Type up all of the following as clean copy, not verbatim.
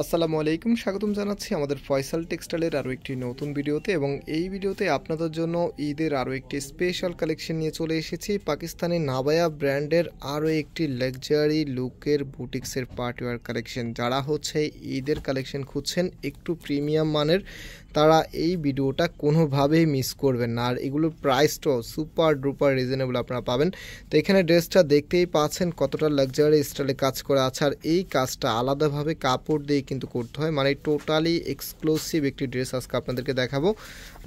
আসসালামু আলাইকুম, স্বাগতম জানাচ্ছি আমাদের ফয়সাল টেক্সটাইলের আরও একটি নতুন ভিডিওতে। এবং এই ভিডিওতে আপনাদের জন্য ঈদের আরও একটি স্পেশাল কালেকশন নিয়ে চলে এসেছি। পাকিস্তানি নাবায়া ব্র্যান্ডের আরও একটি লাক্সারি লুকের বুটিক্সের পার্টিওয়ার কালেকশন। যারা হচ্ছে ঈদের কালেকশন খুঁজছেন একটু প্রিমিয়াম মানের, তারা এই ভিডিওটা কোনোভাবেই মিস করবেন না। আর এগুলোর প্রাইসটাও সুপার ডুপার রিজনেবল আপনারা পাবেন। তো এখানে ড্রেসটা দেখতেই পাচ্ছেন কতটা লাক্সারি স্টাইলে কাজ করা আছে। আর এই কাজটা আলাদাভাবে কাপড় দিয়ে কিন্তু করতে হয়, মানে টোটালি এক্সক্লুসিভ একটি ড্রেস আজকে আপনাদেরকে দেখাবো।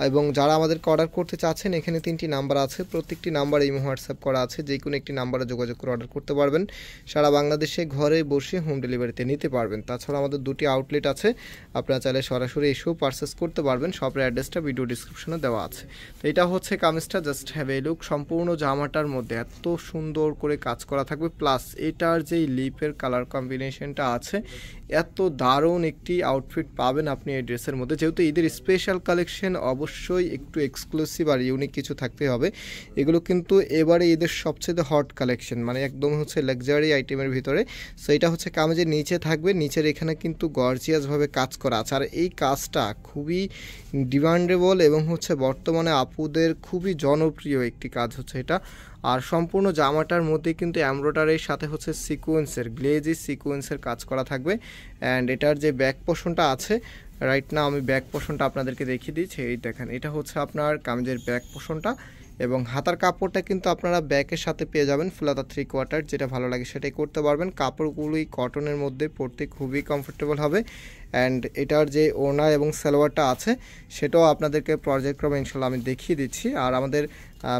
এবং যারা আমাদেরকে অর্ডার করতে চাচ্ছেন, এখানে 3টি নাম্বার আছে, প্রত্যেকটি নাম্বার ইমো হোয়াটসঅ্যাপ করা আছে, যে কোনো একটি নাম্বারে যোগাযোগ করে অর্ডার করতে পারবেন। সারা বাংলাদেশে ঘরে বসে হোম ডেলিভারিতে নিতে পারবেন। তাছাড়া আমাদের 2টি আউটলেট আছে, আপনারা চাইলে সরাসরি এসেও পারচেস করতে পারবেন। শপের অ্যাড্রেসটা ভিডিও ডিসক্রিপশনে দেওয়া আছে। তো এটা হচ্ছে কামিজটা, জাস্ট হ্যাভ এ লুক। সম্পূর্ণ জামাটার মধ্যে এত সুন্দর করে কাজ করা থাকবে, প্লাস এটার যেই লিপের কালার কম্বিনেশনটা আছে, এত দারুণ একটি আউটফিট পাবেন আপনি এই ড্রেসের মধ্যে। যেহেতু ঈদের স্পেশাল কালেকশন, অবশ্যই একটু এক্সক্লুসিভ আর ইউনিক কিছু থাকতে হবে। এগুলো কিন্তু এবারে ঈদের সবচেয়ে হট কালেকশন, মানে একদম হচ্ছে লাক্সারি আইটেমের ভিতরে। সো এটা হচ্ছে কামিজের নিচে থাকবে, নিচের এখানে কিন্তু গর্জিয়াসভাবে কাজ করা আছে। আর এই কাজটা খুবই ডিমান্ডেবল এবং হচ্ছে বর্তমানে আপুদের খুবই জনপ্রিয় একটি কাজ হচ্ছে এটা। আর সম্পূর্ণ জামাটার মধ্যে কিন্তু এমব্রয়ডারির সাথে হচ্ছে সিকোয়েন্সের, গ্লেজি সিকোয়েন্সের কাজ করা থাকবে। অ্যান্ড এটার যে ব্যাক পোর্শনটা আছে, রাইট না আমি ব্যাক পোর্শনটা আপনাদেরকে দেখিয়ে দিচ্ছি। এই দেখেন, এটা হচ্ছে আপনার কামিজের ব্যাক পোর্শনটা। এবং হাতার কাপড়টা কিন্তু আপনারা ব্যাকের সাথে পেয়ে যাবেন ফুলাতা 3/4, যেটা ভালো লাগে সেটাই করতে পারবেন। কাপড়গুলোই কটনের মধ্যে পরতে খুবই কমফোর্টেবল হবে। অ্যান্ড এটার যে ওড়না এবং সালোয়ারটা আছে, সেটাও আপনাদেরকে পর্যায়ক্রমে ইনশাল্লাহ আমি দেখিয়ে দিচ্ছি। আর আমাদের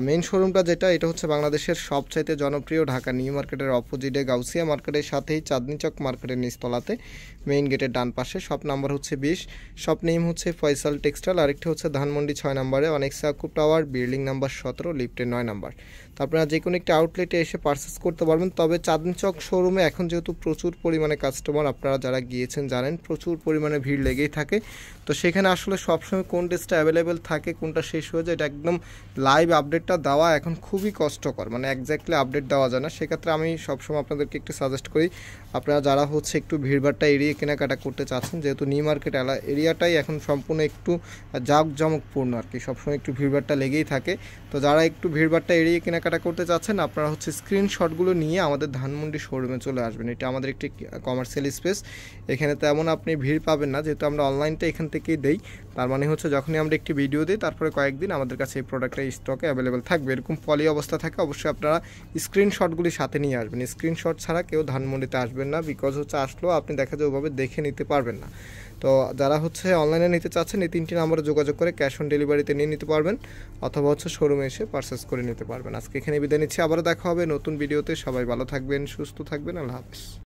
মেন শোরুমটা যেটা, এটা হচ্ছে বাংলাদেশের সবচাইতে জনপ্রিয় ঢাকা নিউ মার্কেটের অপোজিটে গাউসিয়া মার্কেটের সাথেই চাঁদনি চক মার্কেটের নিচতলাতে, মেইন গেটের ডান পাশে। শপ নাম্বার হচ্ছে 20, শপ নেম হচ্ছে ফয়সাল টেক্সটাইল। আরেকটি হচ্ছে ধানমন্ডি 6 নম্বরে অনেক সাকুব টাওয়ার, বিল্ডিং নাম্বার 17, লিফটের 9 নম্বর। তো আপনারা যে কোনো একটি আউটলেটে এসে পারচেস করতে পারবেন। তবে চাঁদনি চক শোরুমে এখন যেহেতু প্রচুর পরিমাণে কাস্টমার, আপনারা যারা গিয়েছেন জানেন প্রচুর পরিমাণে ভিড় লেগেই থাকে। তো সেখানে আসলে সবসময় কোন ড্রেসটা অ্যাভেলেবেল থাকে, কোনটা শেষ হয়ে যায়, এটা একদম লাইভ আপডেটটা দেওয়া এখন খুবই কষ্টকর, মানে একজ্যাক্টলি আপডেট দেওয়া যায় না। সেক্ষেত্রে আমি সবসময় আপনাদেরকে একটু সাজেস্ট করি, আপনারা যারা হচ্ছে একটু ভিড়ভাড়টা এড়িয়ে কেনাকাটা করতে চাচ্ছেন, যেহেতু নিউ মার্কেট এরিয়াটাই এখন সম্পূর্ণ একটু জাঁকজমকপূর্ণ আর কি, সবসময় একটু ভিড়ভাড়টা লেগেই থাকে। তো যারা একটু ভিড়ভাড়টা এড়িয়ে কেনাকাটা করতে চাচ্ছেন, আপনারা হচ্ছে স্ক্রিনশটগুলো নিয়ে আমাদের ধানমন্ডি শোরুমে চলে আসবেন। এটা আমাদের একটি কমার্শিয়াল স্পেস, এখানে তেমন আপনি ভিড় পাবেন না, যেহেতু আমরা অনলাইনটা এখান থেকেই দেই। তার মানে হচ্ছে যখনই আমরা একটি ভিডিও দিই, তারপরে কয়েকদিন আমাদের কাছে এই প্রোডাক্টটা স্টকে অ্যাভেলেবেল থাকবে। এরকম পলি অবস্থা থাকে, অবশ্যই আপনারা স্ক্রিনশটগুলি সাথে নিয়ে আসবেন। স্ক্রিনশট ছাড়া কেউ ধানমন্ডিতে আসবেন না, বিকজ হচ্ছে আসলেও আপনি দেখা যায় ওইভাবে দেখে নিতে পারবেন না। তো যারা হচ্ছে অনলাইনে নিতে চাচ্ছেন, এই 3টি নাম্বারে যোগাযোগ করে ক্যাশ অন ডেলিভারিতে নিয়ে নিতে পারবেন, অথবা হচ্ছে শোরুমে এসে পারচেস করে নিতে পারবেন। আজকে এখানে বিদায় নিচ্ছি, আবারও দেখা হবে নতুন ভিডিওতে। সবাই ভালো থাকবেন, সুস্থ থাকবেন, আল্লাহ হাফেজ।